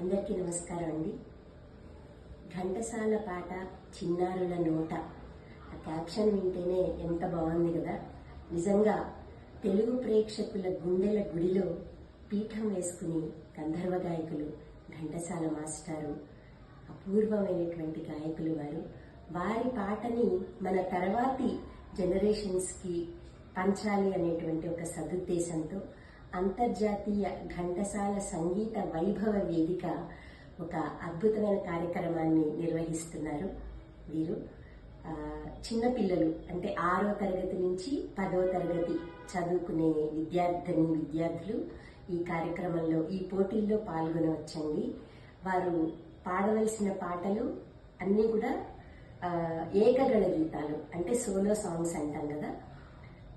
అందరికీ నమస్కారం అండి. ఘంటసాల పాట చిన్నారుల నోట, ఆ క్యాప్షన్ వింటేనే ఎంత బాగుంది కదా. నిజంగా తెలుగు ప్రేక్షకుల గుండెల గుడిలో పీఠం వేసుకుని గంధర్వ గాయకులు ఘంటసాల మాస్టారు. అపూర్వమైనటువంటి గాయకులు వారి పాటని మన తర్వాతి జనరేషన్స్కి పంచాలి అనేటువంటి ఒక సదుద్దేశంతో అంతర్జాతీయ ఘంటసాల సంగీత వైభవ వేదిక ఒక అద్భుతమైన కార్యక్రమాన్ని నిర్వహిస్తున్నారు. వీరు చిన్నపిల్లలు అంటే 6వ తరగతి నుంచి 10వ తరగతి చదువుకునే విద్యార్థులు ఈ కార్యక్రమంలో ఈ పోటీల్లో పాల్గొనవచ్చండి. వారు పాడవలసిన పాటలు అన్నీ కూడా ఏకగణ గీతాలు, అంటే సోలో సాంగ్స్ అంటాం కదా.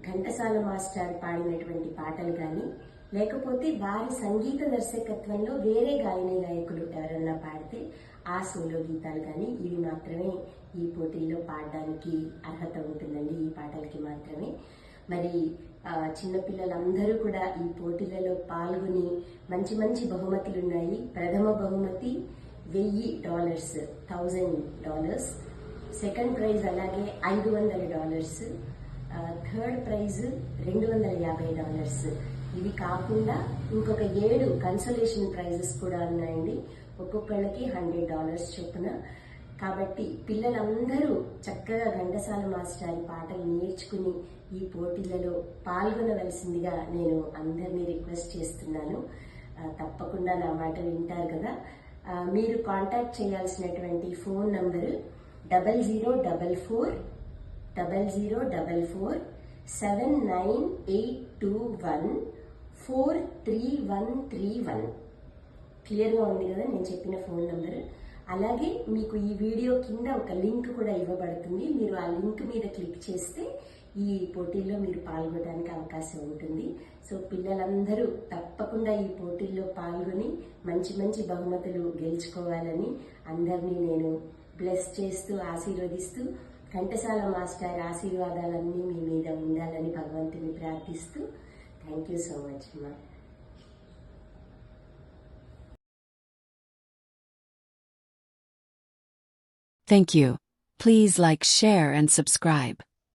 ఘంటసాల మాస్టర్ పాడినటువంటి పాటలు కానీ, లేకపోతే వారి సంగీత దర్శకత్వంలో వేరే గాయకులు ఎవరన్నా పాడితే ఆ సోలో గీతాలు కానీ, ఇవి మాత్రమే ఈ పోటీల్లో పాడడానికి అర్హత ఉంటుందండి. ఈ పాటలకి మాత్రమే. మరి చిన్నపిల్లలందరూ కూడా ఈ పోటీలలో పాల్గొని మంచి మంచి బహుమతులు ఉన్నాయి. ప్రథమ బహుమతి $1000, $1000. సెకండ్ ప్రైజ్ అలాగే $500. Third prize $250. ఇవి కాకుండా ఇంకొక 7 కన్సోలేషన్ ప్రైజెస్ కూడా ఉన్నాయండి. ఒక్కొక్కళ్ళకి $100 చొప్పున. కాబట్టి పిల్లలందరూ చక్కగా ఘంటసాల మాస్టర్ పాటలు నేర్చుకుని ఈ పోటీలలో పాల్గొనవలసిందిగా నేను అందరినీ రిక్వెస్ట్ చేస్తున్నాను. తప్పకుండా నా మాట వింటారు కదా. మీరు కాంటాక్ట్ చేయాల్సినటువంటి ఫోన్ నంబరు 0044-7981-43131. క్లియర్గా ఉంది కదా నేను చెప్పిన ఫోన్ నంబరు. అలాగే మీకు ఈ వీడియో కింద ఒక లింక్ కూడా ఇవ్వబడుతుంది. మీరు ఆ లింక్ మీద క్లిక్ చేస్తే ఈ పోటీల్లో మీరు పాల్గొనడానికి అవకాశం ఉంటుంది. సో పిల్లలందరూ తప్పకుండా ఈ పోటీల్లో పాల్గొని మంచి మంచి బహుమతులు గెలుచుకోవాలని అందరినీ నేను బ్లెస్ చేస్తూ ఆశీర్వదిస్తూ, ఘంటసాల మాస్టర్ ఆశీర్వాదాలన్నీ మీ మీద ఉండాలని భగవంతుని ప్రార్థిస్తూ, థ్యాంక్ యూ సో మచ్ అమ్మా. Thank you. Please like, share and subscribe.